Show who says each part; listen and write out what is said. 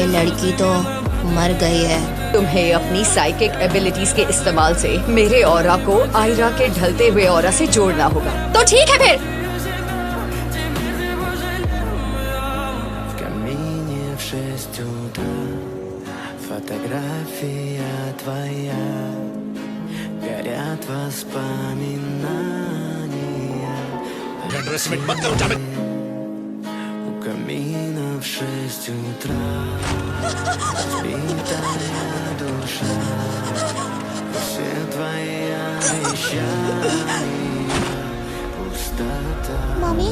Speaker 1: ये लड़की तो मर गई है।
Speaker 2: तुम्हें अपनी साइकिक एबिलिटीज के इस्तेमाल से मेरे ऑरा को आयरा के ढलते हुए ऑरा से जोड़ना होगा। तो ठीक है फिर।
Speaker 3: Фотография твоя, горят воспоминания. У камина в 6 утра, разбитая душа, все твои обещания, пустота.
Speaker 1: मम्मी